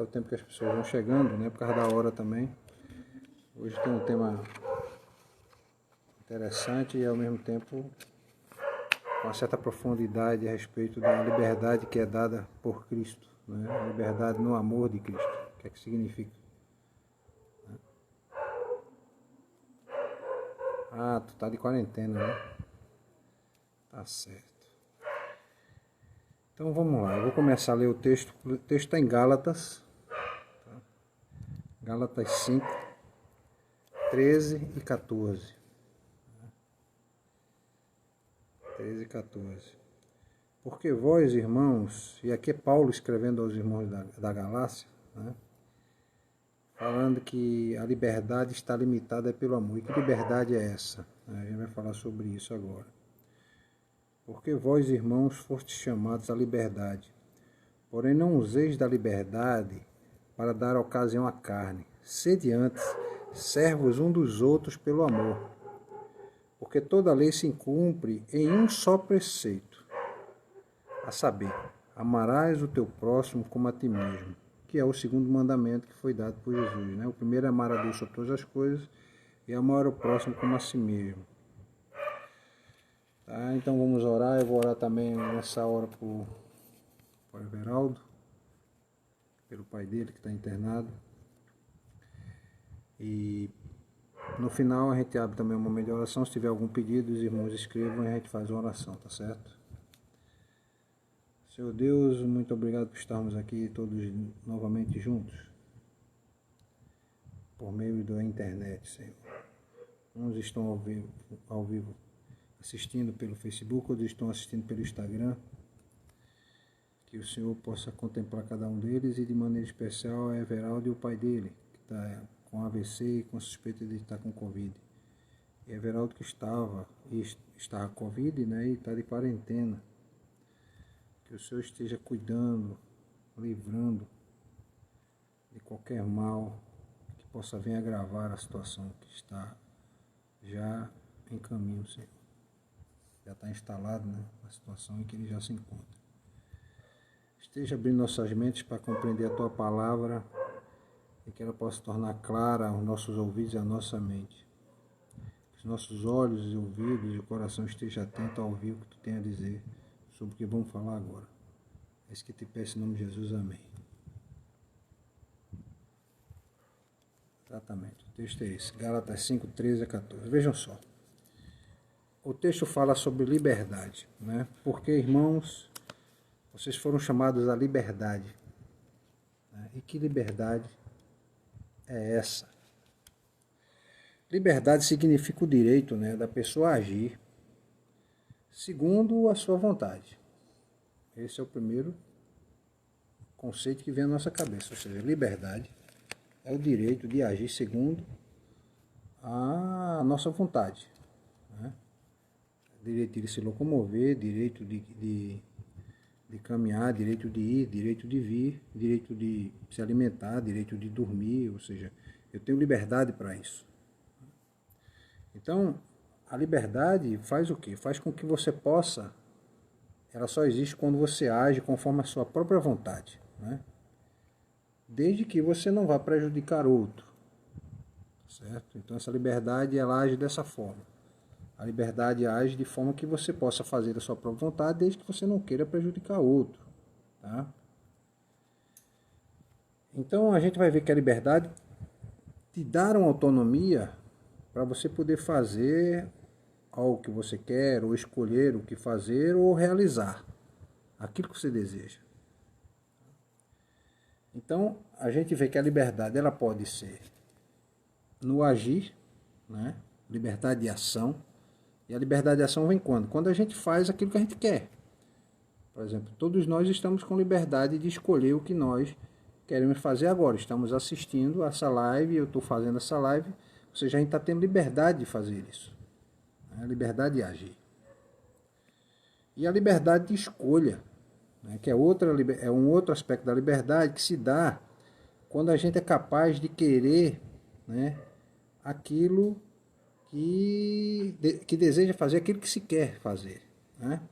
é o tempo que as pessoas vão chegando, né? Por causa da hora também. Hoje tem um tema interessante e ao mesmo tempo com uma certa profundidade a respeito da liberdade que é dada por Cristo, né? A liberdade no amor de Cristo. O que é que significa? Ah, tu tá de quarentena, né? Tá certo. Então vamos lá, eu vou começar a ler o texto. O texto está em Gálatas, tá? Gálatas 5, 13 e 14. 13 e 14. Porque vós, irmãos, e aqui é Paulo escrevendo aos irmãos da Galácia, né? Falando que a liberdade está limitada pelo amor. E que liberdade é essa? A gente vai falar sobre isso agora. Porque vós, irmãos, fostes chamados à liberdade. Porém não useis da liberdade para dar ocasião à carne. Sede antes servos um dos outros pelo amor. Porque toda a lei se cumpre em um só preceito, a saber, amarás o teu próximo como a ti mesmo, que é o segundo mandamento que foi dado por Jesus, né? O primeiro é amar a Deus sobre todas as coisas e amar o próximo como a si mesmo. Tá? Então vamos orar. Eu vou orar também nessa hora por Everaldo, pelo pai dele que está internado. E no final a gente abre também um momento de oração. Se tiver algum pedido, os irmãos escrevam e a gente faz uma oração, tá certo? Senhor Deus, muito obrigado por estarmos aqui todos novamente juntos, por meio da internet, Senhor. Uns estão ao vivo assistindo pelo Facebook, outros estão assistindo pelo Instagram. Que o Senhor possa contemplar cada um deles e de maneira especial a Everaldo e o pai dele, que está com AVC e com suspeita de estar com Covid. E Everaldo que estava com Covid, né, e está de quarentena. Que o Senhor esteja cuidando, livrando de qualquer mal que possa vir agravar a situação que está já em caminho, Senhor. Já está instalado, né, na situação em que ele já se encontra. Esteja abrindo nossas mentes para compreender a Tua palavra e que ela possa tornar clara aos nossos ouvidos e à nossa mente. Que os nossos olhos e ouvidos e o coração estejam atentos a ouvir o que Tu tem a dizer sobre o que vamos falar agora. É isso que te peço em nome de Jesus, amém. Exatamente, o texto é esse, Gálatas 5, 13 a 14. Vejam só, o texto fala sobre liberdade, né? Porque, irmãos, vocês foram chamados à liberdade, né? E que liberdade é essa? Liberdade significa o direito, né, da pessoa a agir segundo a sua vontade. Esse é o primeiro conceito que vem à nossa cabeça, ou seja, liberdade é o direito de agir segundo a nossa vontade, né? Direito de se locomover, direito de caminhar, direito de ir, direito de vir, direito de se alimentar, direito de dormir, ou seja, eu tenho liberdade para isso. Então, a liberdade faz o quê? Faz com que você possa, ela só existe quando você age conforme a sua própria vontade, né? Desde que você não vá prejudicar outro, certo? Então essa liberdade, ela age dessa forma. A liberdade age de forma que você possa fazer a sua própria vontade, desde que você não queira prejudicar outro, tá? Então a gente vai ver que a liberdade te dá uma autonomia para você poder fazer algo que você quer, ou escolher o que fazer, ou realizar aquilo que você deseja. Então, a gente vê que a liberdade, ela pode ser no agir, né? Liberdade de ação. E a liberdade de ação vem quando? Quando a gente faz aquilo que a gente quer. Por exemplo, todos nós estamos com liberdade de escolher o que nós queremos fazer agora. Estamos assistindo essa live, eu estou fazendo essa live, ou seja, a gente está tendo liberdade de fazer isso. A liberdade de agir. E a liberdade de escolha, né, que é um outro aspecto da liberdade que se dá quando a gente é capaz de querer, né, aquilo que deseja fazer, aquilo que se quer fazer, né?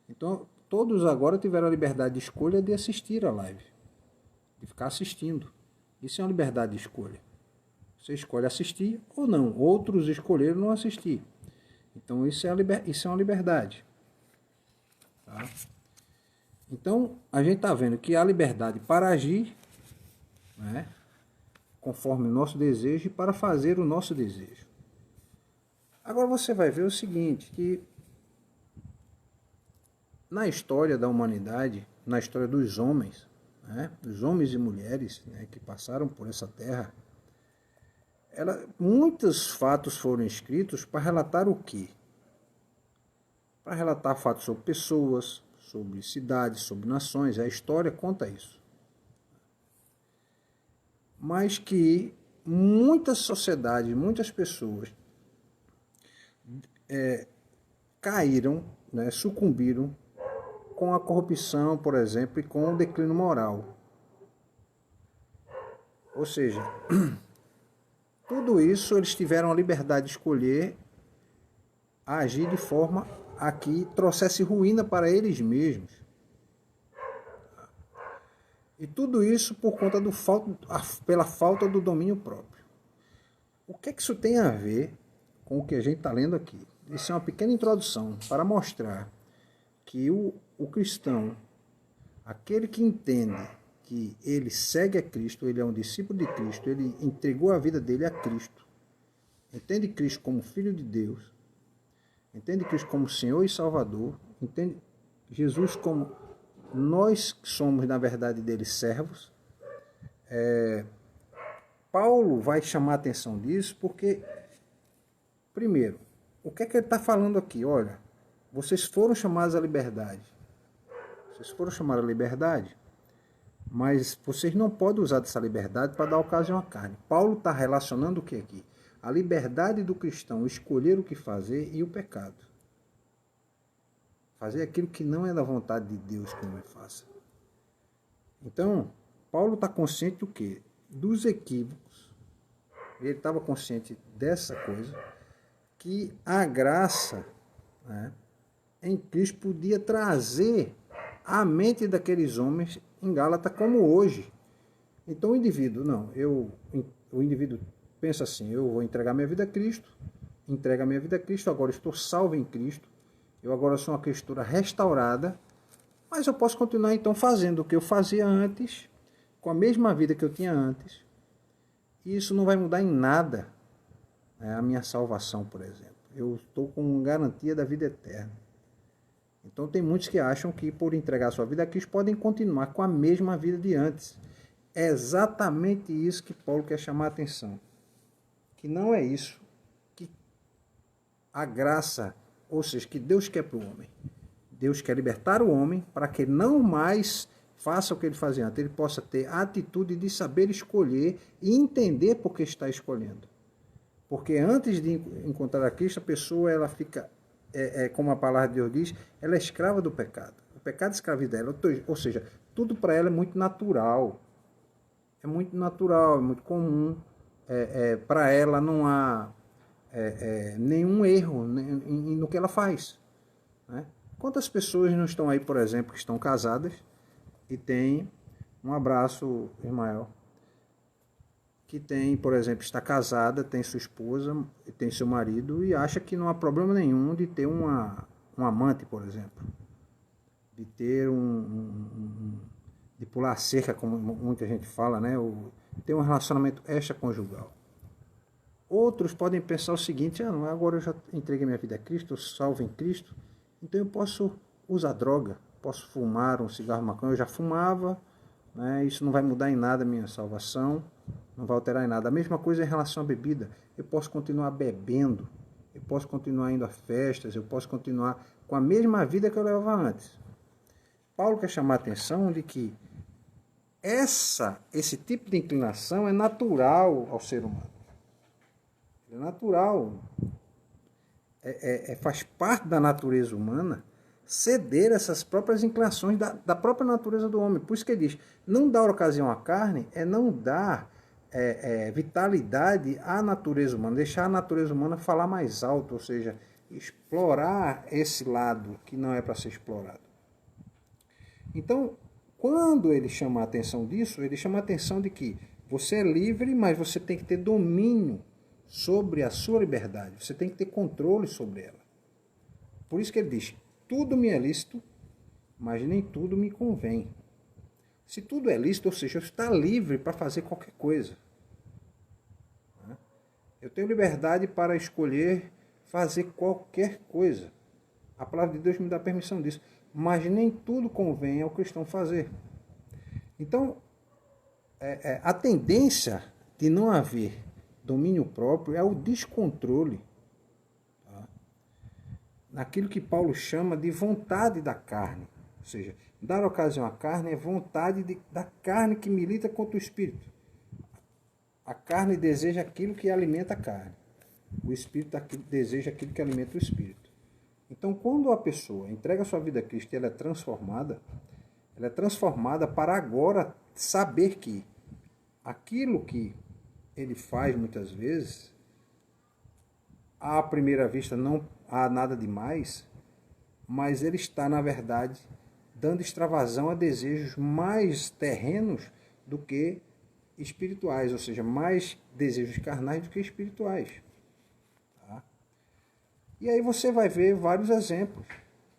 Então, todos agora tiveram a liberdade de escolha de assistir a live, de ficar assistindo. Isso é uma liberdade de escolha. Você escolhe assistir ou não. Outros escolheram não assistir. Então isso é uma liberdade. Tá? Então a gente está vendo que há liberdade para agir, né, conforme o nosso desejo e para fazer o nosso desejo. Agora você vai ver o seguinte, que na história da humanidade, na história dos homens, né, dos homens e mulheres, né, que passaram por essa terra, muitos fatos foram escritos para relatar o quê? Para relatar fatos sobre pessoas, sobre cidades, sobre nações. A história conta isso. Mas que muitas sociedades, muitas pessoas caíram, né, sucumbiram com a corrupção, por exemplo, e com o declínio moral. Ou seja, tudo isso eles tiveram a liberdade de escolher agir de forma a que trouxesse ruína para eles mesmos. E tudo isso por conta pela falta do domínio próprio. O que é que isso tem a ver com o que a gente está lendo aqui? Isso é uma pequena introdução para mostrar que o cristão, aquele que entende que ele segue a Cristo, ele é um discípulo de Cristo, ele entregou a vida dele a Cristo, entende Cristo como Filho de Deus, entende Cristo como Senhor e Salvador, entende Jesus como nós somos, na verdade, dele servos. Paulo vai chamar a atenção disso porque, primeiro, o que é que ele está falando aqui? Olha, vocês foram chamados à liberdade. Vocês foram chamados à liberdade, mas vocês não podem usar dessa liberdade para dar ocasião à carne. Paulo está relacionando o que aqui? A liberdade do cristão escolher o que fazer e o pecado. Fazer aquilo que não é da vontade de Deus que o homem faça. Então, Paulo está consciente do quê? Dos equívocos. Ele estava consciente dessa coisa, que a graça, né, em Cristo podia trazer à mente daqueles homens em Gálatas como hoje. Então o indivíduo, o indivíduo pensa assim, eu vou entregar minha vida a Cristo, entrega minha vida a Cristo, agora estou salvo em Cristo, eu agora sou uma criatura restaurada, mas eu posso continuar então fazendo o que eu fazia antes, com a mesma vida que eu tinha antes, e isso não vai mudar em nada, né, a minha salvação, por exemplo. Eu estou com garantia da vida eterna. Então tem muitos que acham que por entregar sua vida a Cristo podem continuar com a mesma vida de antes. É exatamente isso que Paulo quer chamar a atenção. Que não é isso que a graça, ou seja, que Deus quer para o homem. Deus quer libertar o homem para que ele não mais faça o que ele fazia antes. Ele possa ter a atitude de saber escolher e entender por que está escolhendo. Porque antes de encontrar a Cristo, a pessoa ela fica, como a palavra de Deus diz, ela é escrava do pecado. O pecado escraviza ela. Ou seja, tudo para ela é muito natural. É muito natural, é muito comum. Para ela não há nenhum erro no que ela faz. Né? Quantas pessoas não estão aí, por exemplo, que estão casadas e têm um abraço, Ismael, que tem, por exemplo, está casada, tem sua esposa, tem seu marido e acha que não há problema nenhum de ter um amante, por exemplo. De ter de pular a cerca, como muita gente fala, né? Ou ter um relacionamento extraconjugal. Outros podem pensar o seguinte, agora eu já entreguei minha vida a Cristo, eu salvo em Cristo, então eu posso usar droga, posso fumar um cigarro maconha, eu já fumava, né? Isso não vai mudar em nada a minha salvação, não vai alterar em nada. A mesma coisa em relação à bebida, eu posso continuar bebendo, eu posso continuar indo a festas, eu posso continuar com a mesma vida que eu levava antes. Paulo quer chamar a atenção de que esse tipo de inclinação é natural ao ser humano. É natural. Faz parte da natureza humana ceder essas próprias inclinações da própria natureza do homem. Por isso que ele diz, não dar ocasião à carne é não dar vitalidade à natureza humana, deixar a natureza humana falar mais alto, ou seja, explorar esse lado que não é para ser explorado. Então, quando ele chama a atenção disso, ele chama a atenção de que você é livre, mas você tem que ter domínio sobre a sua liberdade. Você tem que ter controle sobre ela. Por isso que ele diz, tudo me é lícito, mas nem tudo me convém. Se tudo é lícito, ou seja, você está livre para fazer qualquer coisa. Eu tenho liberdade para escolher fazer qualquer coisa. A palavra de Deus me dá permissão disso. Mas nem tudo convém ao cristão fazer. Então, a tendência de não haver domínio próprio é o descontrole. Tá? Naquilo que Paulo chama de vontade da carne. Ou seja, dar ocasião à carne é vontade da carne que milita contra o espírito. A carne deseja aquilo que alimenta a carne. O espírito deseja aquilo que alimenta o espírito. Então, quando a pessoa entrega a sua vida a Cristo e ela é transformada para agora saber que aquilo que ele faz muitas vezes, à primeira vista não há nada demais, mas ele está, na verdade, dando extravasão a desejos mais terrenos do que espirituais, ou seja, mais desejos carnais do que espirituais. Tá? E aí você vai ver vários exemplos.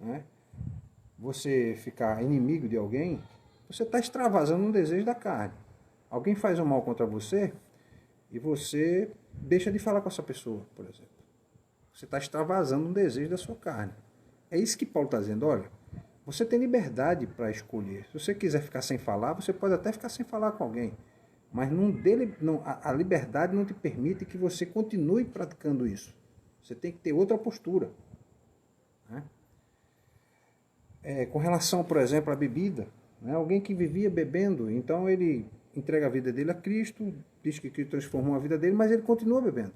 Né? Você ficar inimigo de alguém, você está extravasando um desejo da carne. Alguém faz um mal contra você e você deixa de falar com essa pessoa, por exemplo. Você está extravasando um desejo da sua carne. É isso que Paulo está dizendo, olha, você tem liberdade para escolher. Se você quiser ficar sem falar, você pode até ficar sem falar com alguém. Mas a liberdade não te permite que você continue praticando isso. Você tem que ter outra postura. Né? Com relação, por exemplo, à bebida, né? Alguém que vivia bebendo, então ele entrega a vida dele a Cristo, diz que Cristo transformou a vida dele, mas ele continua bebendo.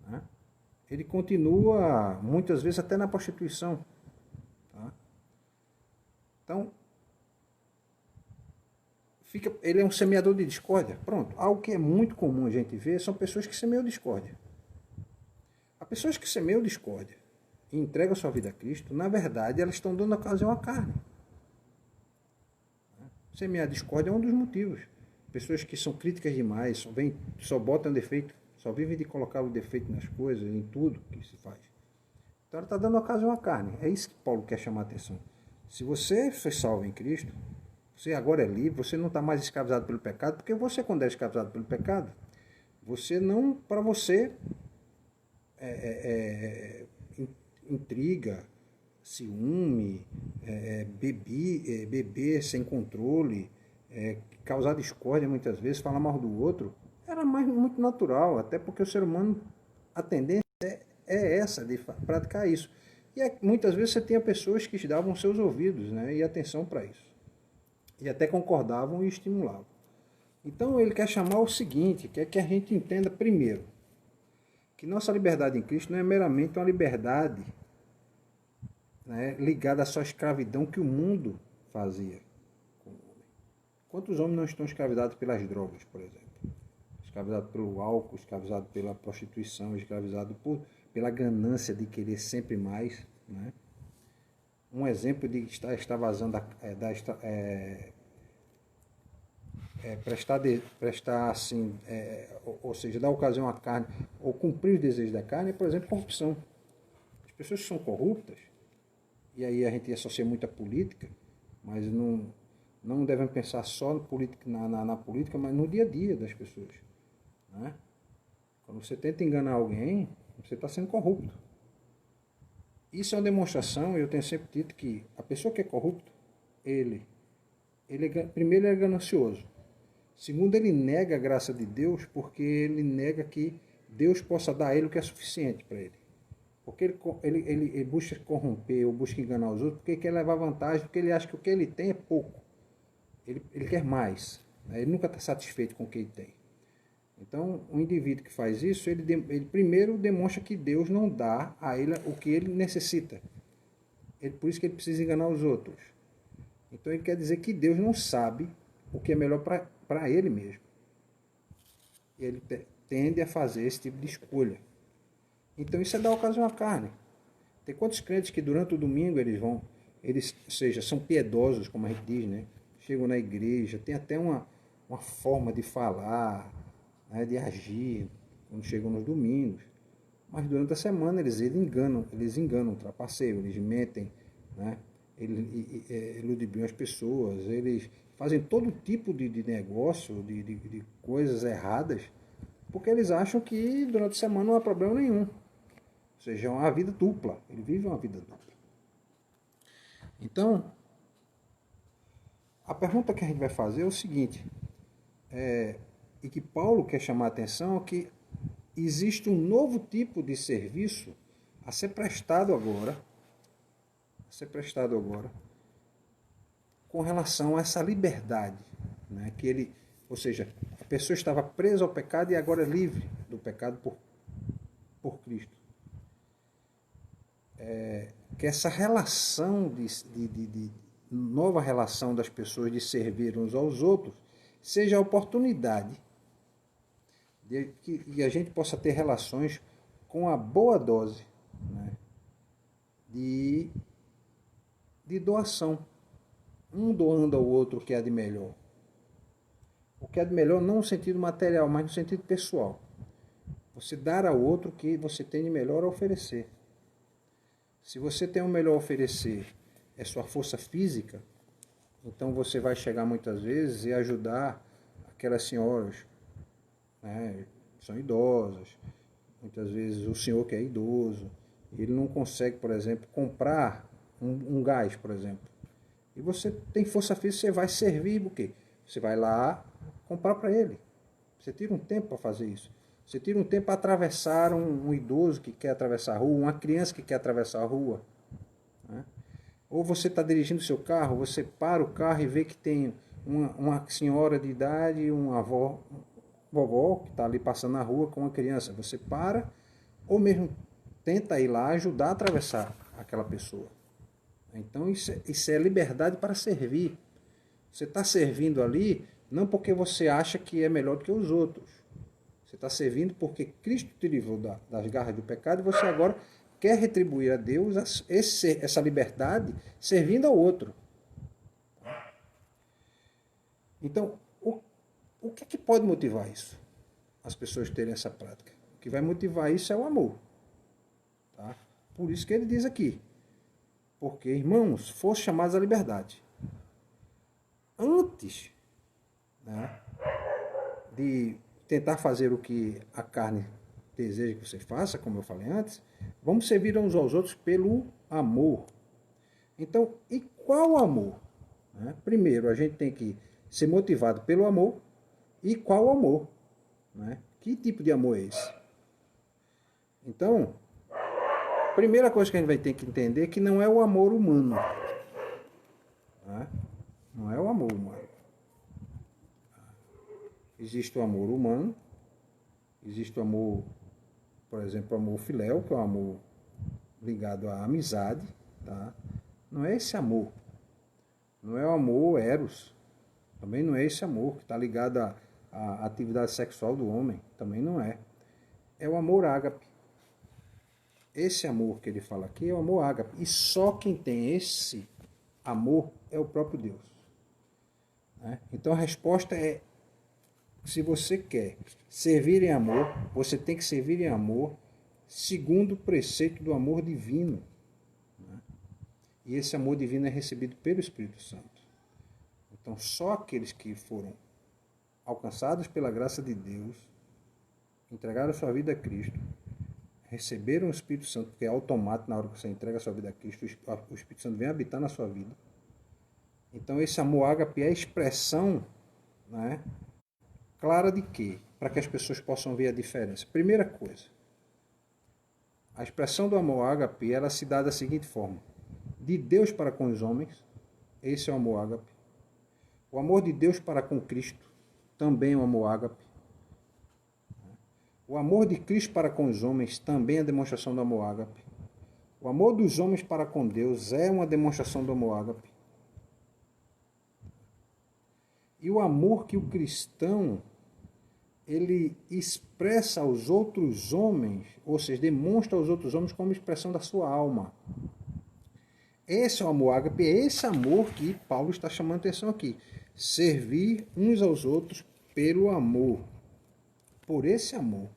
Né? Ele continua, muitas vezes, até na prostituição. Tá? Então, ele é um semeador de discórdia. Pronto. Algo que é muito comum a gente ver são pessoas que semeiam discórdia. As pessoas que semeiam discórdia e entregam a sua vida a Cristo, na verdade, elas estão dando ocasião à carne. Semear discórdia é um dos motivos. Pessoas que são críticas demais, só botam defeito, só vivem de colocar o defeito nas coisas, em tudo que se faz. Então ela está dando ocasião à carne. É isso que Paulo quer chamar a atenção. Se você foi salvo em Cristo, você agora é livre, você não está mais escravizado pelo pecado, porque você, quando é escravizado pelo pecado, para você, intriga, ciúme, beber sem controle, causar discórdia muitas vezes, falar mal do outro, era muito natural, até porque o ser humano, a tendência é essa, de praticar isso. E muitas vezes você tinha pessoas que davam seus ouvidos, né, e atenção para isso. E até concordavam e estimulavam. Então ele quer chamar o seguinte, quer que a gente entenda primeiro, que nossa liberdade em Cristo não é meramente uma liberdade, né, ligada à sua escravidão que o mundo fazia com o homem. Quantos homens não estão escravizados pelas drogas, por exemplo? Escravizados pelo álcool, escravizados pela prostituição, escravizados pela ganância de querer sempre mais, né? Um exemplo de estar vazando prestar assim, ou seja, dar ocasião à carne, ou cumprir os desejos da carne, é, por exemplo, corrupção. As pessoas que são corruptas, e aí a gente associa muito a política, mas não devem pensar só na política, mas no dia a dia das pessoas. Né? Quando você tenta enganar alguém, você está sendo corrupto. Isso é uma demonstração, eu tenho sempre dito que a pessoa que é corrupto, primeiro, ele é ganancioso. Segundo, ele nega a graça de Deus, porque ele nega que Deus possa dar a ele o que é suficiente para ele. Porque ele busca corromper ou busca enganar os outros, porque ele quer levar vantagem, porque ele acha que o que ele tem é pouco. Ele quer mais. Né? Ele nunca está satisfeito com o que ele tem. Então, o indivíduo que faz isso, ele primeiro demonstra que Deus não dá a ele o que ele necessita. Por isso que ele precisa enganar os outros. Então, ele quer dizer que Deus não sabe o que é melhor para ele mesmo. Ele tende a fazer esse tipo de escolha. Então, isso é dar ocasião à carne. Tem quantos crentes que durante o domingo eles vão eles, ou seja, são piedosos, como a gente diz, né? Chegam na igreja, tem até uma forma de falar, né, de agir, quando chegam nos domingos. Mas durante a semana eles enganam o trapaceiro, eles mentem, né? Eles ludibriam as pessoas, eles fazem todo tipo de negócio, de coisas erradas, porque eles acham que durante a semana não há problema nenhum. Ou seja, é uma vida dupla, ele vive uma vida dupla. Então, a pergunta que a gente vai fazer é o seguinte, e que Paulo quer chamar a atenção, é que existe um novo tipo de serviço a ser prestado agora, com relação a essa liberdade, né? Que ele, ou seja, a pessoa estava presa ao pecado e agora é livre do pecado por Cristo. Que essa relação de nova relação das pessoas de servir uns aos outros seja a oportunidade de que a gente possa ter relações com a boa dose, né, de doação. Um doando ao outro o que há de melhor. O que há de melhor não no sentido material, mas no sentido pessoal. Você dar ao outro o que você tem de melhor a oferecer. Se você tem o melhor a oferecer é sua força física, então você vai chegar muitas vezes e ajudar aquelas senhoras, né, que são idosas. Muitas vezes o senhor que é idoso, ele não consegue, por exemplo, comprar um gás, por exemplo. E você tem força física, você vai servir o quê? Você vai lá comprar para ele. Você tira um tempo para fazer isso. Você tira um tempo para atravessar um idoso que quer atravessar a rua, uma criança que quer atravessar a rua, né? Ou você está dirigindo o seu carro, você para o carro e vê que tem uma senhora de idade, uma vovó que está ali passando na rua com uma criança. Você para, ou mesmo tenta ir lá ajudar a atravessar aquela pessoa. Então isso é liberdade para servir. Você está servindo ali não porque você acha que é melhor do que os outros. Você está servindo porque Cristo te livrou das garras do pecado e você agora quer retribuir a Deus essa liberdade servindo ao outro. Então, o que é que pode motivar isso? As pessoas terem essa prática. O que vai motivar isso é o amor. Tá? Por isso que ele diz aqui. Porque, irmãos, foste chamados à liberdade. Antes, né, de tentar fazer o que a carne deseja que você faça, como eu falei antes, vamos servir uns aos outros pelo amor. Então, e qual amor? Né? Primeiro, a gente tem que ser motivado pelo amor. E qual amor? Né? Que tipo de amor é esse? Então, a primeira coisa que a gente vai ter que entender é que não é o amor humano. Né? Não é o amor humano. Existe o amor humano, existe o amor, por exemplo, o amor filéu, que é o amor ligado à amizade. Tá? Não é esse amor. Não é o amor eros. Também não é esse amor que está ligado à atividade sexual do homem. Também não é. É o amor ágape. Esse amor que ele fala aqui é o amor ágape. E só quem tem esse amor é o próprio Deus. Né? Então a resposta é, se você quer servir em amor, você tem que servir em amor segundo o preceito do amor divino. Né? E esse amor divino é recebido pelo Espírito Santo. Então só aqueles que foram alcançados pela graça de Deus, entregaram a sua vida a Cristo, receberam o Espírito Santo, que é automático na hora que você entrega a sua vida a Cristo, o Espírito Santo vem habitar na sua vida. Então esse amor ágape é a expressão, né, clara de quê? Para que as pessoas possam ver a diferença. Primeira coisa, a expressão do amor ágape, ela se dá da seguinte forma: de Deus para com os homens, esse é o amor ágape. O amor de Deus para com Cristo, também é o amor ágape. O amor de Cristo para com os homens também é a demonstração do amor ágape. O amor dos homens para com Deus é uma demonstração do amor ágape. E o amor que o cristão ele expressa aos outros homens, ou seja, demonstra aos outros homens como expressão da sua alma. esse é o amor ágape, é esse amor que Paulo está chamando a atenção aqui. Servir uns aos outros pelo amor. Por esse amor.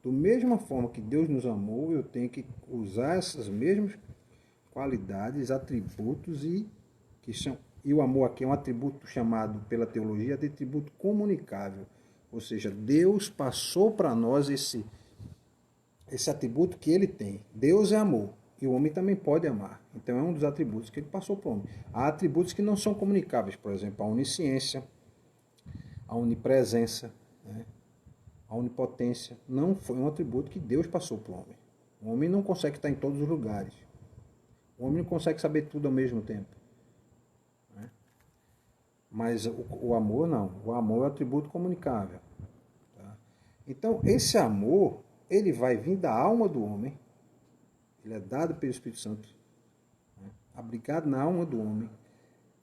Da mesma forma que Deus nos amou, eu tenho que usar essas mesmas qualidades, atributos e o amor aqui é um atributo chamado pela teologia de atributo comunicável. Ou seja, Deus passou para nós esse atributo que ele tem. Deus é amor. E o homem também pode amar. Então é um dos atributos que ele passou para o homem. Há atributos que não são comunicáveis. Por exemplo, a onisciência, a onipresença, né? A onipotência. Não foi um atributo que Deus passou para o homem. O homem não consegue estar em todos os lugares. O homem não consegue saber tudo ao mesmo tempo. Né? Mas o amor não. O amor é um atributo comunicável. Tá? Então, esse amor, ele vai vir da alma do homem. Ele é dado pelo Espírito Santo, né? Abrigado na alma do homem.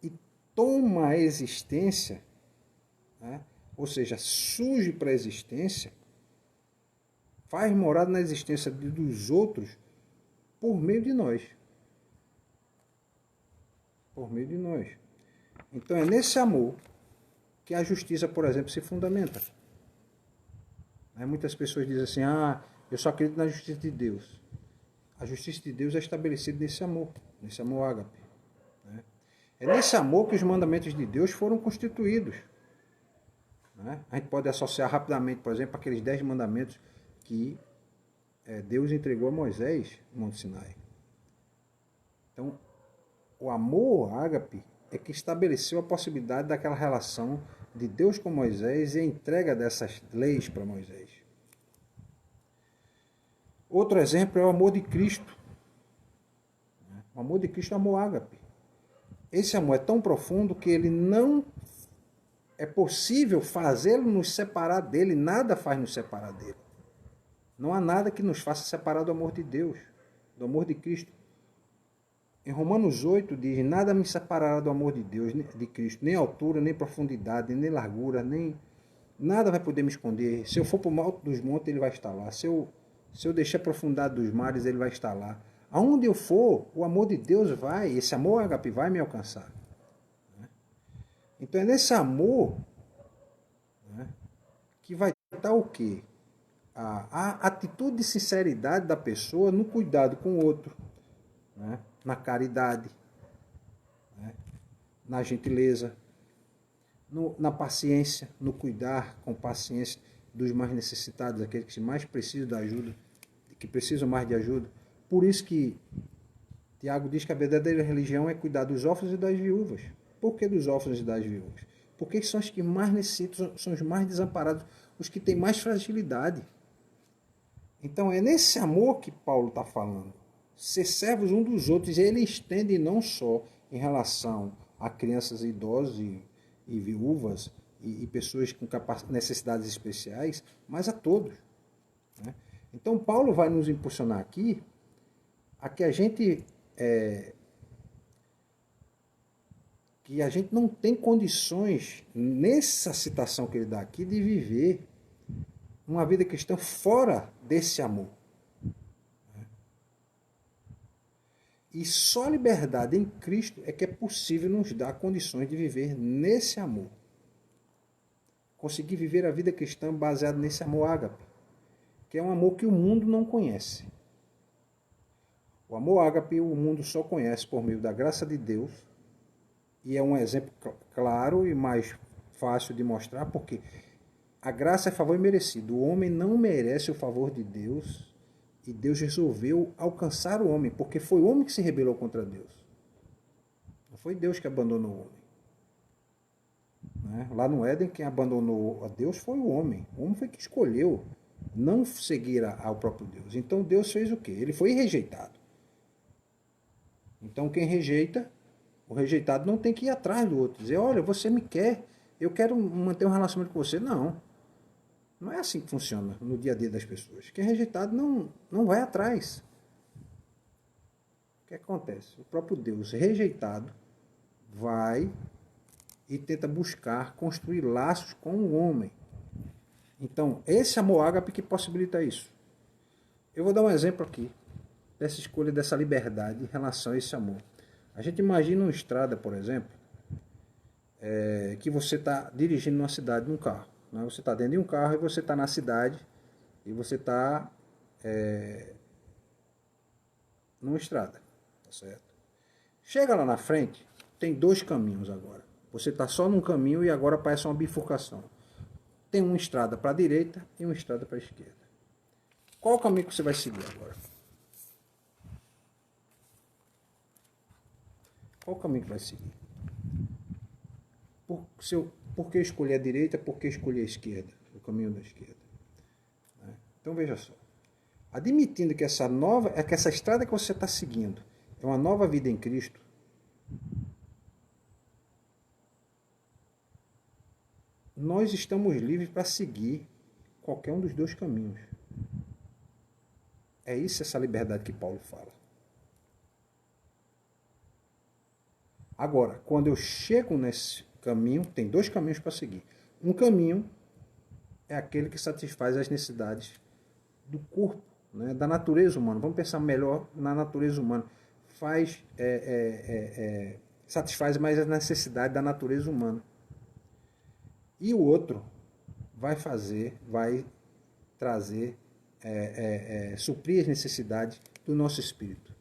E toma a existência, né? Ou seja, surge para a existência, faz morada na existência dos outros por meio de nós. Por meio de nós. Então é nesse amor que a justiça, por exemplo, se fundamenta. Muitas pessoas dizem assim, eu só acredito na justiça de Deus. A justiça de Deus é estabelecida nesse amor ágape. Né? É nesse amor que os mandamentos de Deus foram constituídos. Né? A gente pode associar rapidamente, por exemplo, aqueles 10 mandamentos que Deus entregou a Moisés no Monte Sinai. Então, o amor ágape é que estabeleceu a possibilidade daquela relação de Deus com Moisés e a entrega dessas leis para Moisés. Outro exemplo é o amor de Cristo. O amor de Cristo é o amor ágape. Esse amor é tão profundo que ele não é possível fazê-lo nos separar dele, nada faz nos separar dele. Não há nada que nos faça separar do amor de Deus, do amor de Cristo. Em Romanos 8 diz, nada me separará do amor de Deus, de Cristo, nem altura, nem profundidade, nem largura, nem nada vai poder me esconder. Se eu for para o alto dos montes, ele vai estar lá. Se eu deixar a profundidade dos mares, ele vai estar lá. Aonde eu for, o amor de Deus vai, esse amor ágape vai me alcançar. Então é nesse amor, né, que vai estar o quê? A atitude de sinceridade da pessoa no cuidado com o outro, né, na caridade, né, na gentileza, na paciência, no cuidar com paciência dos mais necessitados, aqueles que mais precisam da ajuda, que precisam mais de ajuda. Por isso que Tiago diz que a verdadeira religião é cuidar dos órfãos e das viúvas. Por que dos órfãos e das viúvas? Porque são os que mais necessitam, são os mais desamparados, os que têm mais fragilidade. Então é nesse amor que Paulo está falando. Ser servos um dos outros, e ele estende não só em relação a crianças, idosos e viúvas e pessoas com necessidades especiais, mas a todos. Né? Então Paulo vai nos impulsionar aqui a que a gente não tem condições, nessa citação que ele dá aqui, de viver uma vida cristã fora desse amor. E só a liberdade em Cristo é que é possível nos dar condições de viver nesse amor. Conseguir viver a vida cristã baseada nesse amor ágape, que é um amor que o mundo não conhece. O amor ágape o mundo só conhece por meio da graça de Deus, e é um exemplo claro e mais fácil de mostrar, porque a graça é favor imerecido. O homem não merece o favor de Deus, e Deus resolveu alcançar o homem, porque foi o homem que se rebelou contra Deus. Não foi Deus que abandonou o homem. Né? Lá no Éden, quem abandonou a Deus foi o homem. O homem foi que escolheu não seguir ao próprio Deus. Então Deus fez o quê? Ele foi rejeitado. Então quem rejeita, o rejeitado não tem que ir atrás do outro. Dizer, olha, você me quer, eu quero manter um relacionamento com você. Não. Não é assim que funciona no dia a dia das pessoas. Quem é rejeitado não vai atrás. O que acontece? O próprio Deus rejeitado vai e tenta buscar construir laços com o homem. Então, esse amor ágape que possibilita isso. Eu vou dar um exemplo aqui dessa escolha, dessa liberdade em relação a esse amor. A gente imagina uma estrada, por exemplo, que você está dirigindo numa cidade num carro. Né? Você está dentro de um carro e você está na cidade e você está numa estrada, tá certo? Chega lá na frente, tem dois caminhos agora. Você está só num caminho e agora aparece uma bifurcação. Tem uma estrada para a direita e uma estrada para a esquerda. Qual o caminho que você vai seguir agora? Qual o caminho que vai seguir? Por que escolher a direita? Por que escolher a esquerda? O caminho da esquerda. Então veja só. Admitindo que essa estrada que você está seguindo é uma nova vida em Cristo, nós estamos livres para seguir qualquer um dos dois caminhos. É isso, essa liberdade que Paulo fala. Agora, quando eu chego nesse caminho, tem dois caminhos para seguir. Um caminho é aquele que satisfaz as necessidades do corpo, né, da natureza humana. Vamos pensar melhor na natureza humana. Satisfaz mais as necessidades da natureza humana. E o outro vai trazer, suprir as necessidades do nosso espírito.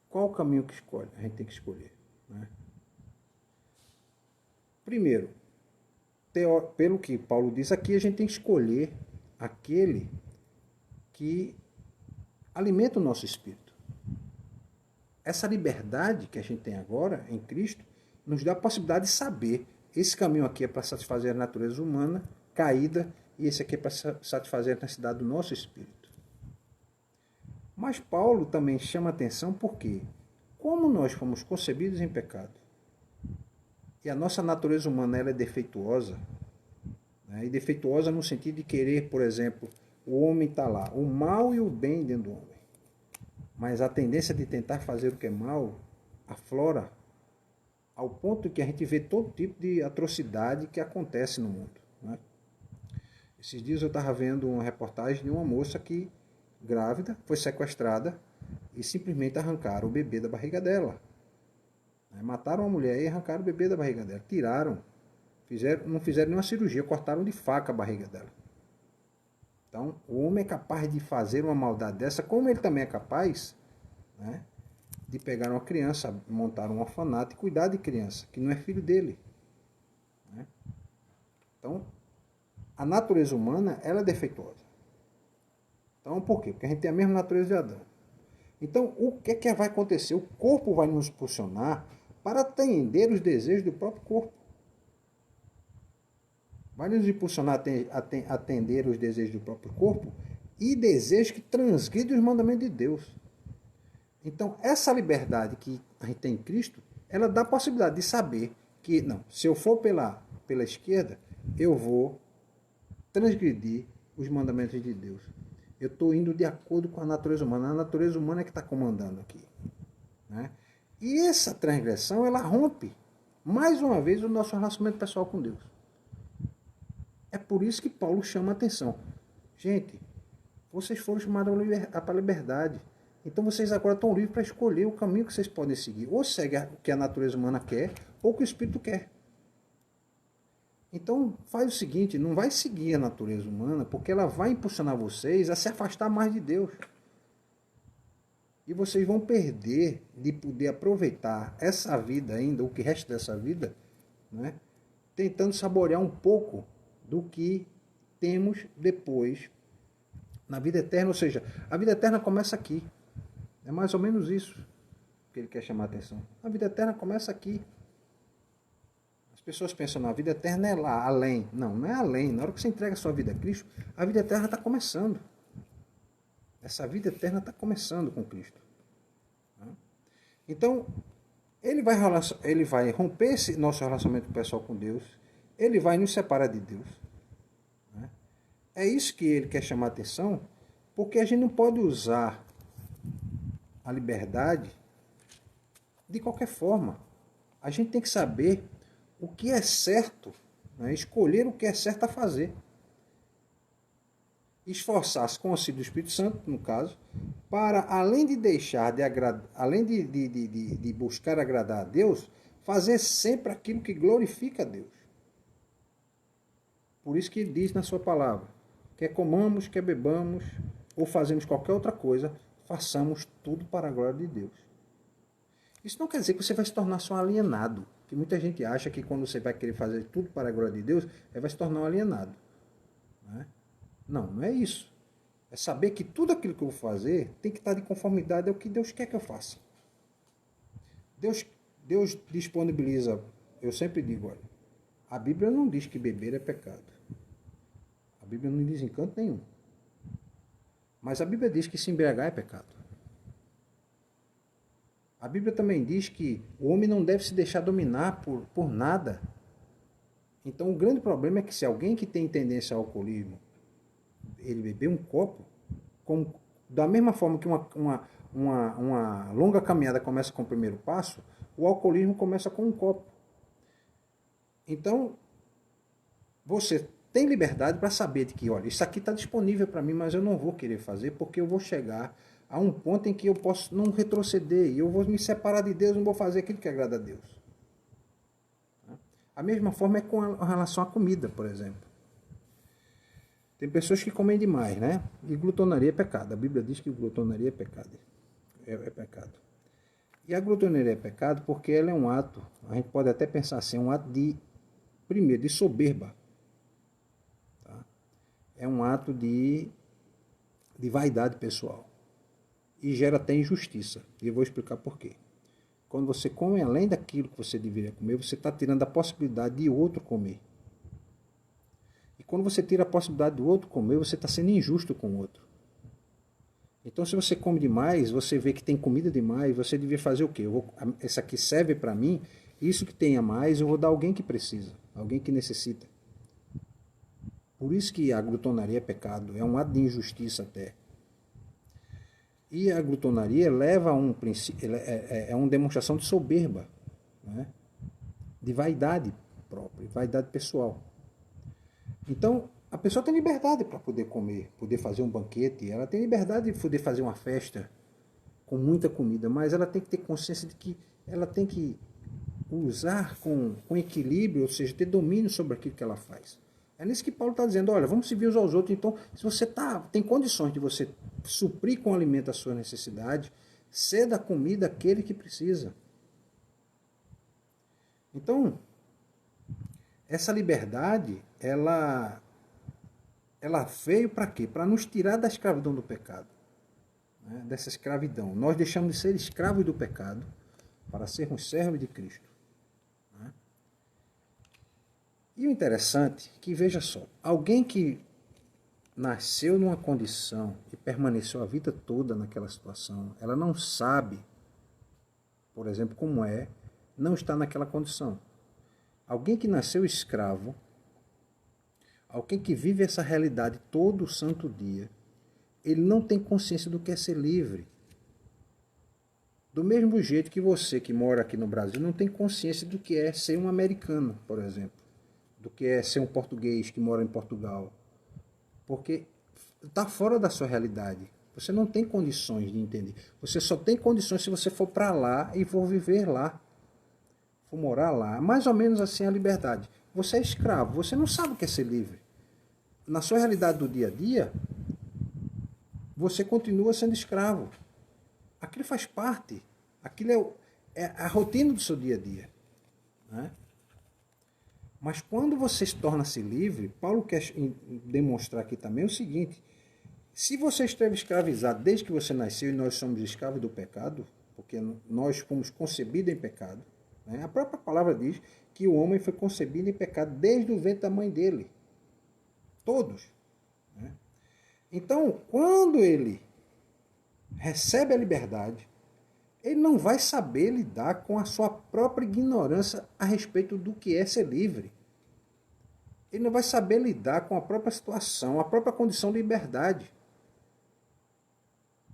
Qual o caminho que escolhe? A gente tem que escolher. Né? Primeiro, pelo que Paulo diz aqui, a gente tem que escolher aquele que alimenta o nosso espírito. Essa liberdade que a gente tem agora em Cristo nos dá a possibilidade de saber: esse caminho aqui é para satisfazer a natureza humana caída e esse aqui é para satisfazer a necessidade do nosso espírito. Mas Paulo também chama atenção porque, como nós fomos concebidos em pecado e a nossa natureza humana ela é defeituosa, né, e defeituosa no sentido de querer, por exemplo, o homem está lá, o mal e o bem dentro do homem. Mas a tendência de tentar fazer o que é mal aflora ao ponto que a gente vê todo tipo de atrocidade que acontece no mundo. Né? Esses dias eu estava vendo uma reportagem de uma moça que, grávida, foi sequestrada e simplesmente arrancaram o bebê da barriga dela. Mataram a mulher e arrancaram o bebê da barriga dela. Tiraram, não fizeram nenhuma cirurgia, cortaram de faca a barriga dela. Então, o homem é capaz de fazer uma maldade dessa, como ele também é capaz, né, de pegar uma criança, montar um orfanato e cuidar de criança, que não é filho dele. Né? Então, a natureza humana, ela é defeituosa. Então, por quê? Porque a gente tem a mesma natureza de Adão. Então, o que é que vai acontecer? O corpo vai nos impulsionar para atender os desejos do próprio corpo. Vai nos impulsionar a atender os desejos do próprio corpo e desejos que transgridem os mandamentos de Deus. Então, essa liberdade que a gente tem em Cristo, ela dá a possibilidade de saber que, não, se eu for pela esquerda, eu vou transgredir os mandamentos de Deus. Eu estou indo de acordo com a natureza humana. A natureza humana é que está comandando aqui. Né? E essa transgressão, ela rompe, mais uma vez, o nosso relacionamento pessoal com Deus. É por isso que Paulo chama a atenção. Gente, vocês foram chamados para a liberdade. Então vocês agora estão livres para escolher o caminho que vocês podem seguir. Ou segue o que a natureza humana quer, ou o que o Espírito quer. Então faz o seguinte, não vai seguir a natureza humana, porque ela vai impulsionar vocês a se afastar mais de Deus. E vocês vão perder de poder aproveitar essa vida ainda, o que resta dessa vida, né, tentando saborear um pouco do que temos depois na vida eterna. Ou seja, a vida eterna começa aqui. É mais ou menos isso que ele quer chamar a atenção. A vida eterna começa aqui. As pessoas pensam, na vida eterna é lá, além. Não, não é além. Na hora que você entrega a sua vida a Cristo, a vida eterna está começando. Essa vida eterna está começando com Cristo. Então, ele vai romper esse nosso relacionamento pessoal com Deus. Ele vai nos separar de Deus. É isso que ele quer chamar a atenção, porque a gente não pode usar a liberdade de qualquer forma. A gente tem que saber o que é certo, né? Escolher o que é certo a fazer. esforçar-se com o auxílio do Espírito Santo, no caso, para, além de deixar de agradar, além de buscar agradar a Deus, fazer sempre aquilo que glorifica a Deus. Por isso que ele diz na sua palavra, quer comamos, quer bebamos, ou fazemos qualquer outra coisa, façamos tudo para a glória de Deus. Isso não quer dizer que você vai se tornar só um alienado, que muita gente acha que quando você vai querer fazer tudo para a glória de Deus, vai se tornar um alienado. Não é isso. É saber que tudo aquilo que eu vou fazer tem que estar de conformidade ao que Deus quer que eu faça. Deus disponibiliza, eu sempre digo, olha, a Bíblia não diz que beber é pecado. A Bíblia não diz em canto nenhum. Mas a Bíblia diz que se embriagar é pecado. A Bíblia também diz que o homem não deve se deixar dominar por nada. Então o grande problema é que se alguém que tem tendência ao alcoolismo, ele beber um copo, da mesma forma que uma longa caminhada começa com o primeiro passo, o alcoolismo começa com um copo. Então, você tem liberdade para saber de que, olha, isso aqui está disponível para mim, mas eu não vou querer fazer porque eu vou chegar a um ponto em que eu posso não retroceder e eu vou me separar de Deus, não vou fazer aquilo que agrada a Deus. A mesma forma é com relação à comida, por exemplo. Tem pessoas que comem demais, né? E glutonaria é pecado. A Bíblia diz que glutonaria é pecado. É pecado. E a glutonaria é pecado porque ela é um ato, a gente pode até pensar assim, um ato primeiro, de soberba. Tá? É um ato de vaidade pessoal. E gera até injustiça. E eu vou explicar por quê. Quando você come além daquilo que você deveria comer, você está tirando a possibilidade de outro comer. E quando você tira a possibilidade do outro comer, você está sendo injusto com o outro. Então, se você come demais, você vê que tem comida demais, você devia fazer o quê? Essa aqui serve para mim, isso que tem a mais, eu vou dar a alguém que precisa, alguém que necessita. Por isso que a glutonaria é pecado, é um ato de injustiça até. E a glutonaria leva a uma demonstração de soberba, né? De vaidade própria, vaidade pessoal. Então, a pessoa tem liberdade para poder comer, poder fazer um banquete, ela tem liberdade de poder fazer uma festa com muita comida, mas ela tem que ter consciência de que ela tem que usar com equilíbrio, ou seja, ter domínio sobre aquilo que ela faz. É nisso que Paulo está dizendo, olha, vamos servir uns aos outros. Então, se você tem condições de você suprir com alimento a sua necessidade, ceda a comida àquele que precisa. Então, essa liberdade, ela veio para quê? Para nos tirar da escravidão do pecado. Né? Dessa escravidão. Nós deixamos de ser escravos do pecado para sermos servos de Cristo. E o interessante é que, veja só, alguém que nasceu numa condição e permaneceu a vida toda naquela situação, ela não sabe, por exemplo, como é não estar naquela condição. Alguém que nasceu escravo, alguém que vive essa realidade todo o santo dia, ele não tem consciência do que é ser livre. Do mesmo jeito que você que mora aqui no Brasil não tem consciência do que é ser um americano, por exemplo. Do que é ser um português que mora em Portugal. Porque está fora da sua realidade. Você não tem condições de entender. Você só tem condições se você for para lá e for viver lá. For morar lá. Mais ou menos assim a liberdade. Você é escravo. Você não sabe o que é ser livre. Na sua realidade do dia a dia, você continua sendo escravo. Aquilo faz parte. Aquilo é a rotina do seu dia a dia. Né? Mas quando você torna-se livre, Paulo quer demonstrar aqui também o seguinte: se você esteve escravizado desde que você nasceu, e nós somos escravos do pecado, porque nós fomos concebidos em pecado, né? A própria palavra diz que o homem foi concebido em pecado desde o ventre da mãe dele. Todos. Né? Então, quando ele recebe a liberdade, ele não vai saber lidar com a sua própria ignorância a respeito do que é ser livre. Ele não vai saber lidar com a própria situação, a própria condição de liberdade.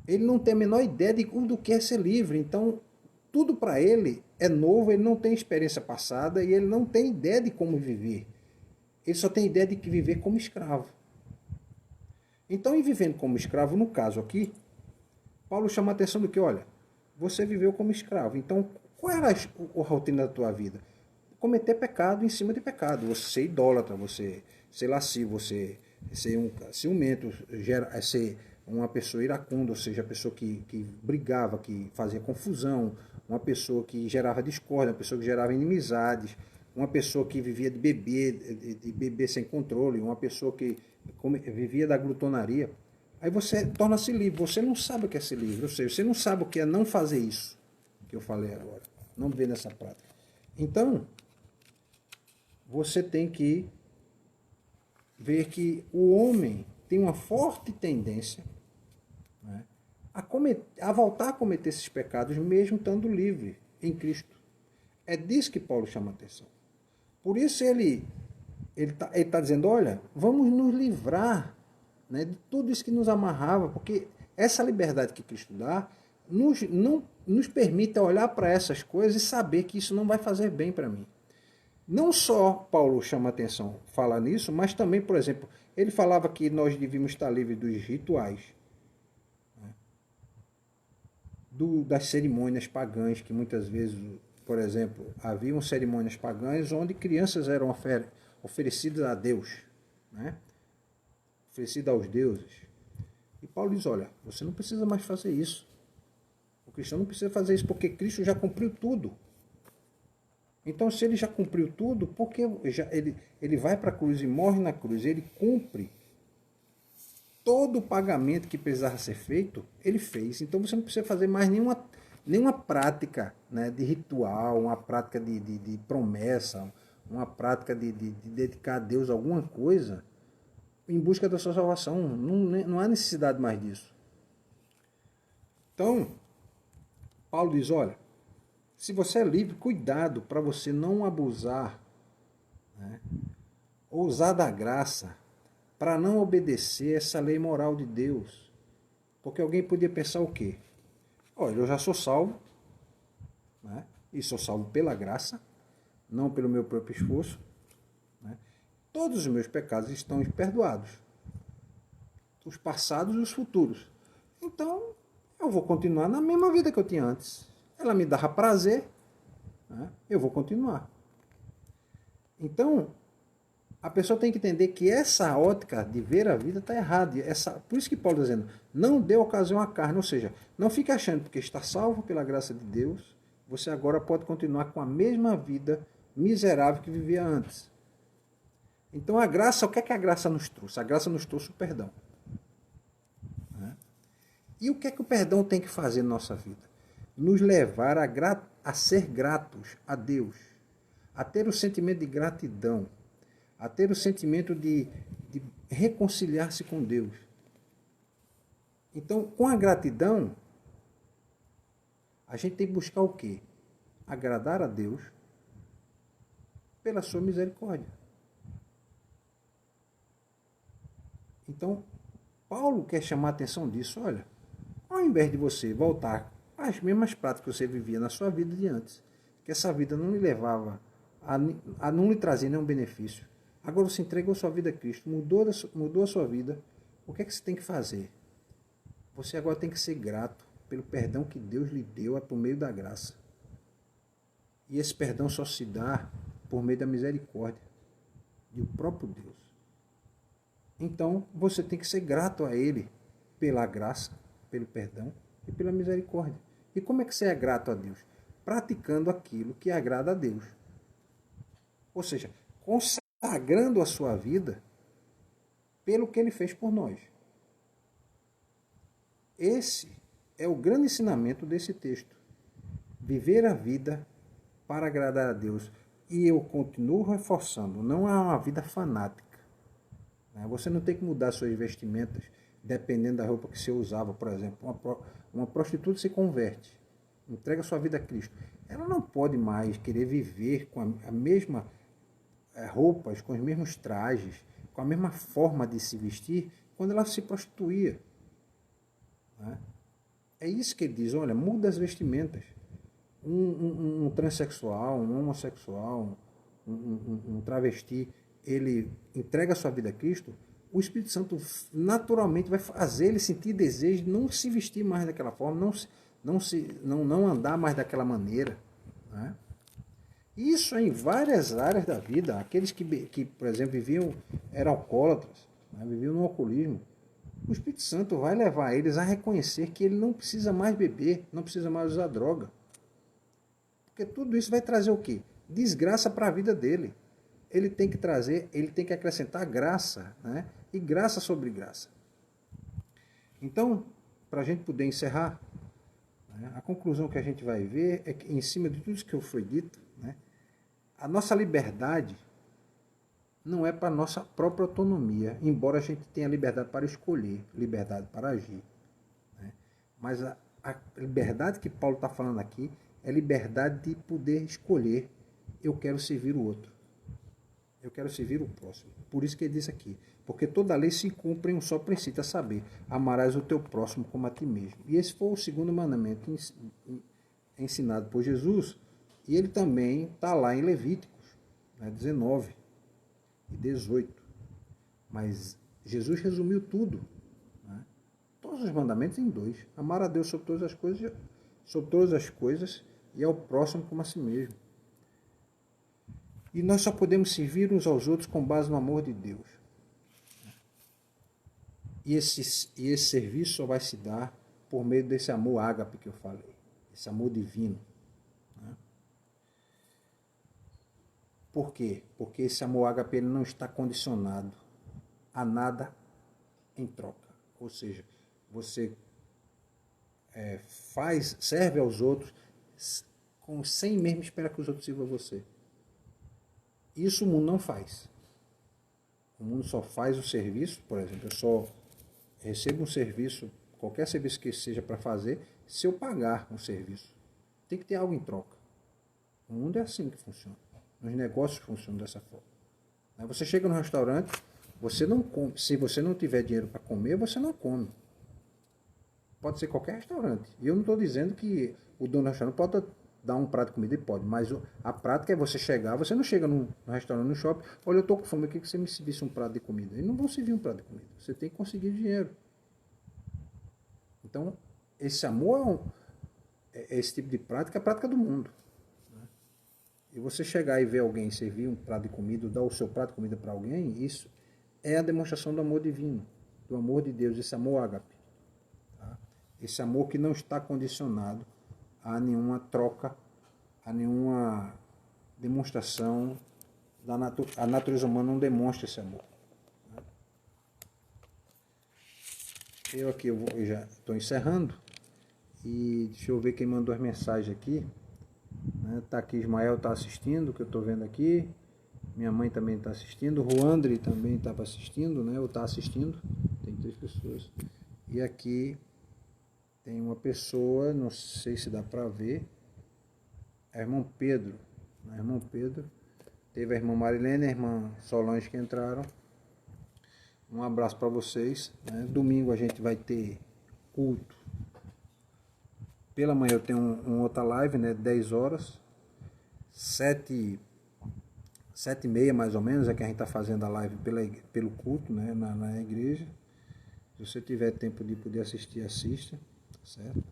Ele não tem a menor ideia do que é ser livre. Então, tudo para ele é novo, ele não tem experiência passada e ele não tem ideia de como viver. Ele só tem ideia de que viver como escravo. Então, em vivendo como escravo, no caso aqui, Paulo chama a atenção do que, olha, você viveu como escravo. Então, qual era a rotina da tua vida? Cometer pecado em cima de pecado. Você ser idólatra, você ser lascivo, você ser um ciumento, ser uma pessoa iracunda, ou seja, a pessoa que brigava, que fazia confusão, uma pessoa que gerava discórdia, uma pessoa que gerava inimizades, uma pessoa que vivia de beber sem controle, uma pessoa que vivia da glutonaria. Aí você torna-se livre. Você não sabe o que é ser livre. Ou seja, você não sabe o que é não fazer isso que eu falei agora. Não viver nessa prática. Então, você tem que ver que o homem tem uma forte tendência, né, a voltar a cometer esses pecados mesmo estando livre em Cristo. É disso que Paulo chama a atenção. Por isso ele tá dizendo, olha, vamos nos livrar, né, de tudo isso que nos amarrava, porque essa liberdade que Cristo dá não nos permite olhar para essas coisas e saber que isso não vai fazer bem para mim. Não só Paulo chama atenção falar nisso, mas também, por exemplo, ele falava que nós devíamos estar livres dos rituais, né, das cerimônias pagãs, que muitas vezes, por exemplo, haviam cerimônias pagãs onde crianças eram oferecidas a Deus, né, oferecidas aos deuses. E Paulo diz, olha, você não precisa mais fazer isso. O cristão não precisa fazer isso porque Cristo já cumpriu tudo. Então, se ele já cumpriu tudo, porque ele vai para a cruz e morre na cruz, ele cumpre todo o pagamento que precisava ser feito, ele fez. Então, você não precisa fazer mais nenhuma prática, né, de ritual, uma prática de promessa, uma prática de dedicar a Deus alguma coisa em busca da sua salvação. Não há necessidade mais disso. Então, Paulo diz, olha, se você é livre, cuidado para você não abusar, né, ou usar da graça para não obedecer essa lei moral de Deus. Porque alguém podia pensar o quê? Olha, eu já sou salvo, né, e sou salvo pela graça, não pelo meu próprio esforço, né? Todos os meus pecados estão perdoados, os passados e os futuros. Então, eu vou continuar na mesma vida que eu tinha antes. Ela me dava prazer, né? Eu vou continuar. Então, a pessoa tem que entender que essa ótica de ver a vida está errada. Por isso que Paulo está dizendo, não dê ocasião à carne. Ou seja, não fique achando que está salvo pela graça de Deus, você agora pode continuar com a mesma vida miserável que vivia antes. Então a graça, o que é que a graça nos trouxe? A graça nos trouxe o perdão. E o que é que o perdão tem que fazer na nossa vida? Nos levar a ser gratos a Deus, a ter o sentimento de gratidão, a ter o sentimento de reconciliar-se com Deus. Então, com a gratidão, a gente tem que buscar o quê? Agradar a Deus pela sua misericórdia. Então, Paulo quer chamar a atenção disso. Olha, ao invés de você voltar às mesmas práticas que você vivia na sua vida de antes, que essa vida não lhe levava a não lhe trazer nenhum benefício, agora você entregou sua vida a Cristo, mudou a sua vida, o que é que você tem que fazer? Você agora tem que ser grato pelo perdão que Deus lhe deu por meio da graça. E esse perdão só se dá por meio da misericórdia do próprio Deus. Então, você tem que ser grato a Ele pela graça, pelo perdão e pela misericórdia. E como é que você é grato a Deus? Praticando aquilo que agrada a Deus. Ou seja, consagrando a sua vida pelo que Ele fez por nós. Esse é o grande ensinamento desse texto. Viver a vida para agradar a Deus. E eu continuo reforçando, não é uma vida fanática. Você não tem que mudar suas vestimentas dependendo da roupa que você usava. Por exemplo, uma prostituta se converte, entrega sua vida a Cristo. Ela não pode mais querer viver com a mesma roupas, com os mesmos trajes, com a mesma forma de se vestir quando ela se prostituía. É isso que ele diz, olha, muda as vestimentas. Um transexual, um homossexual, um travesti, ele entrega a sua vida a Cristo o Espírito Santo naturalmente vai fazer ele sentir desejo de não se vestir mais daquela forma, não andar mais daquela maneira. Né? Isso em várias áreas da vida. Aqueles que por exemplo, eram alcoólatras, né? Viviam no alcoolismo. O Espírito Santo vai levar eles a reconhecer que ele não precisa mais beber, não precisa mais usar droga. Porque tudo isso vai trazer o quê? Desgraça para a vida dele. Ele tem que acrescentar graça, né? E graça sobre graça. Então, para a gente poder encerrar, né, a conclusão que a gente vai ver é que, em cima de tudo isso que foi dito, né, a nossa liberdade não é para a nossa própria autonomia, embora a gente tenha liberdade para escolher, liberdade para agir. Né? Mas a liberdade que Paulo está falando aqui é liberdade de poder escolher. Eu quero servir o outro. Eu quero servir o próximo. Por isso que ele diz aqui. Porque toda lei se cumpre em um só princípio, a saber, amarás o teu próximo como a ti mesmo. E esse foi o segundo mandamento ensinado por Jesus. E ele também está lá em Levíticos, né, 19 e 18. Mas Jesus resumiu tudo. Né? Todos os mandamentos em 2. Amar a Deus sobre todas as coisas e ao próximo como a si mesmo. E nós só podemos servir uns aos outros com base no amor de Deus. E esse serviço só vai se dar por meio desse amor ágape que eu falei. Esse amor divino. Né? Por quê? Porque esse amor ágape ele não está condicionado a nada em troca. Ou seja, você serve aos outros sem mesmo esperar que os outros sirvam a você. Isso o mundo não faz. O mundo só faz o serviço, por exemplo, eu só recebo um serviço, qualquer serviço que seja para fazer, se eu pagar um serviço. Tem que ter algo em troca. O mundo é assim que funciona. Os negócios funcionam dessa forma. Você chega no restaurante, você não come. Se você não tiver dinheiro para comer, você não come. Pode ser qualquer restaurante. E eu não estou dizendo que o dono do restaurante pode dar um prato de comida, ele pode, mas a prática é você chegar, você não chega no restaurante, no shopping, olha, eu estou com fome, eu queria que você me servisse um prato de comida. Eles não vão servir um prato de comida, você tem que conseguir dinheiro. Então, esse amor esse tipo de prática é a prática do mundo. Né? E você chegar e ver alguém servir um prato de comida, dar o seu prato de comida para alguém, isso é a demonstração do amor divino, do amor de Deus, esse amor ágape. Tá? Esse amor que não está condicionado a nenhuma troca, a nenhuma demonstração da natureza. A natureza humana não demonstra esse amor. Eu já estou encerrando e deixa eu ver quem mandou as mensagens aqui. Tá aqui, Ismael está assistindo, que eu estou vendo aqui. Minha mãe também está assistindo. O Ruandre também estava assistindo, né? Ou está assistindo. Tem 3 pessoas. E aqui tem uma pessoa, não sei se dá para ver, é o irmão Pedro. O irmão Pedro. Teve a irmã Marilene e a irmã Solange que entraram. Um abraço para vocês. Né? Domingo a gente vai ter culto. Pela manhã eu tenho uma outra live, né? 10 horas. 7h30 mais ou menos é que a gente está fazendo a live pelo culto, né? na igreja. Se você tiver tempo de poder assistir, assista. Certo?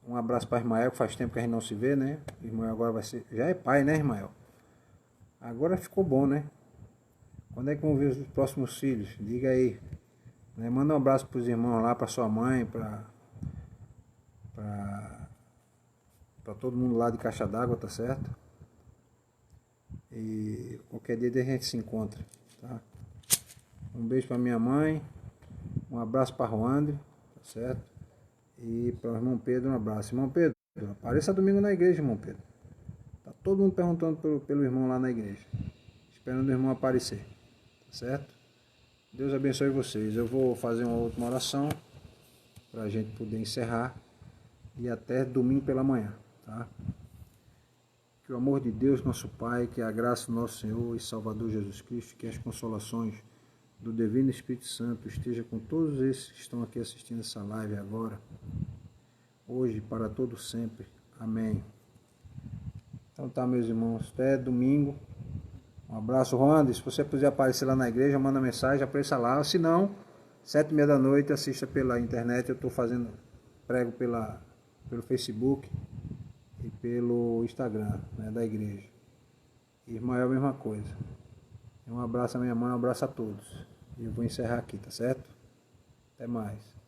Um abraço para Ismael, que faz tempo que a gente não se vê, né? Ismael agora vai ser. Já é pai, né, Ismael? Agora ficou bom, né? Quando é que vão ver os próximos filhos? Diga aí. Né? Manda um abraço para os irmãos lá, para sua mãe, para todo mundo lá de Caixa d'Água, tá certo? E qualquer dia a gente se encontra, tá? Um beijo para minha mãe, um abraço para Ruandre, tá certo? E para o irmão Pedro, um abraço. Irmão Pedro, apareça domingo na igreja, irmão Pedro. Tá todo mundo perguntando pelo irmão lá na igreja. Esperando o irmão aparecer. Tá certo? Deus abençoe vocês. Eu vou fazer uma última oração para a gente poder encerrar. E até domingo pela manhã. Tá? Que o amor de Deus, nosso Pai, que a graça do nosso Senhor e Salvador Jesus Cristo, que as consolações do Divino Espírito Santo esteja com todos esses que estão aqui assistindo essa live agora, hoje, para todo sempre. Amém. Então tá, meus irmãos, até domingo, Um abraço, Ronda. Se você puder aparecer lá na igreja, manda mensagem, apareça lá. Se não, 7h30 da noite, assista pela internet. Eu estou fazendo prego pelo Facebook e pelo Instagram, né, da igreja. Ismael, a mesma coisa. Um abraço à minha mãe, um abraço a todos. E eu vou encerrar aqui, tá certo? Até mais.